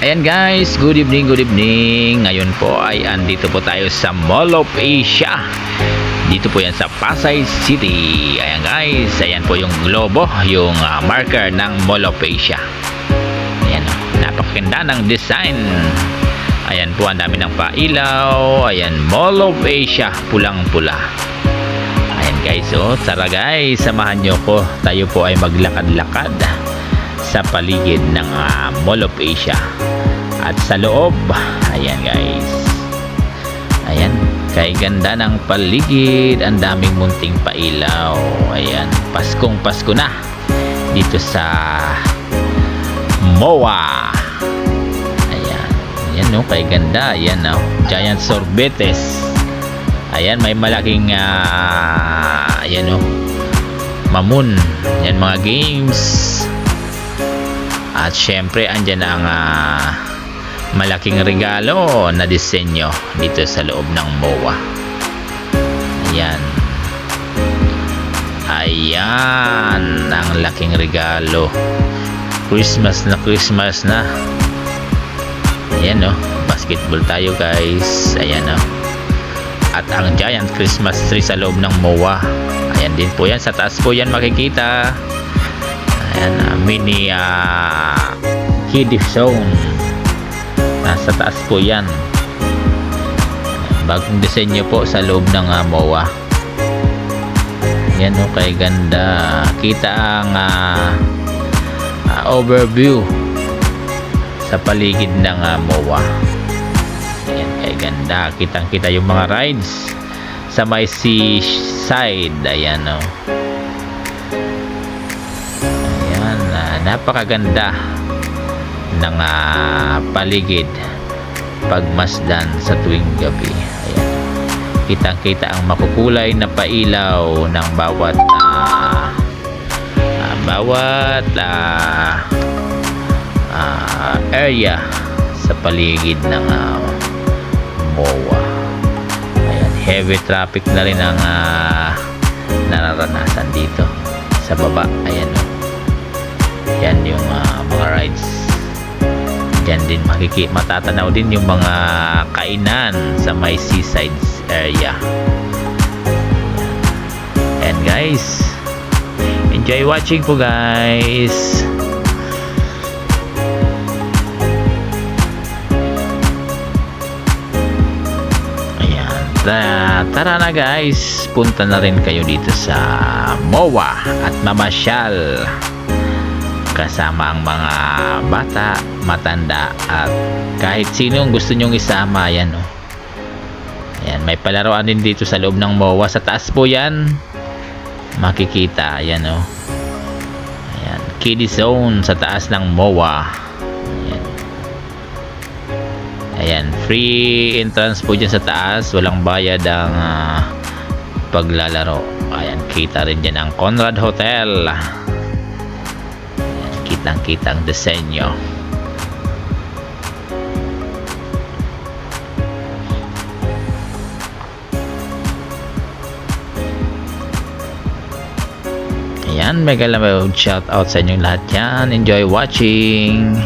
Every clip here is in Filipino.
Ayan guys, good evening, good evening. Ngayon po ay andito po tayo sa Mall of Asia. Dito po yan sa Pasay City. Ayan guys, ayan po yung globo, yung marker ng Mall of Asia. Ayan, napakaganda ng design. Ayan po, ang dami ng pailaw. Ayan, Mall of Asia, pulang-pula. Ayan guys, oh, tara guys, samahan nyo ko. Tayo po ay maglakad-lakad sa paligid ng Mall of Asia. At sa loob, ayan guys, ayan, kay ganda ng paligid, ang daming munting pailaw. Ayan, Paskong Pasko na dito sa MOA. Ayan, ayan no, kay ganda. Ayan no, giant sorbetes. Ayan, may malaking ayan no, mamun. Ayan, mga games. At syempre andyan ang malaking regalo na disenyo dito sa loob ng MOA. Ayan, ayan ang laking regalo. Christmas na. Ayan no, basketball tayo guys. Ayan no, at ang giant Christmas tree sa loob ng MOA. Ayan din po yan, sa taas po yan makikita. Ayan, mini kiddie zone. Nasa taas po yan. Bagong disenyo po sa loob ng MOA. Yan o, kay ganda. Kita ang overview sa paligid ng MOA. Ayan, kay ganda. Kitang kita yung mga rides sa may seaside. Ayan o. Ayan, napakaganda ng paligid pagmasdan sa tuwing gabi. Ayan, kitang-kita ang makukulay na pailaw ng bawat area sa paligid ng MOA. Ayan, heavy traffic na rin ang nararanasan dito sa baba. Ayan o, yan yung mga rides. Diyan din matatanaw din yung mga kainan sa may seaside area. And guys, enjoy watching po guys. Ayan, tara na guys, punta na rin kayo dito sa MOA at mamasyal kasama ang mga bata, matanda, at kahit sinong gusto nyong isama. Ayan o, ayan, may palaruan din dito sa loob ng MOA. Sa taas po yan makikita. Ayan o, ayan, kiddie zone sa taas ng MOA. Ayan, ayan, free entrance po dyan sa taas, walang bayad ang paglalaro. Ayan, kita rin dyan ang Conrad Hotel. Kitang-kitang disenyo. Ayan, mega shout out sa inyong lahat yan. Enjoy watching.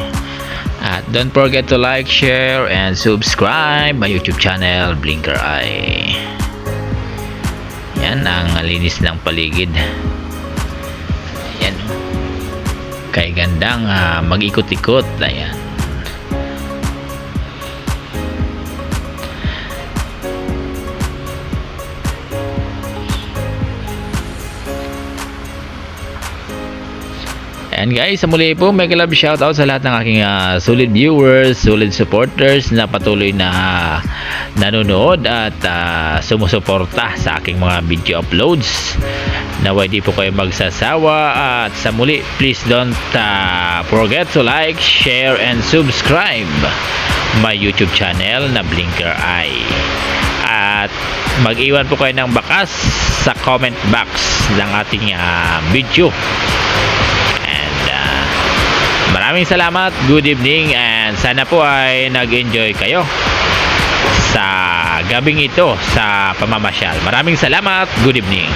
At don't forget to like, share, and subscribe my YouTube channel, Blinker Eye. Yan, ang linis ng paligid. Ayan, kay gandang mag-ikot-ikot. Ayan, and guys, sa muli po, mega love shoutout sa lahat ng aking solid viewers, solid supporters na patuloy na nanonood at sumusuporta sa aking mga video uploads. Naway di po kayo magsasawa. At sa muli, please don't forget to like, share, and subscribe my YouTube channel na Blinker Eye. At mag-iwan po kayo ng bakas sa comment box ng ating video. Maraming salamat, good evening, and sana po ay nag-enjoy kayo sa gabing ito sa pamamasyal. Maraming salamat, good evening.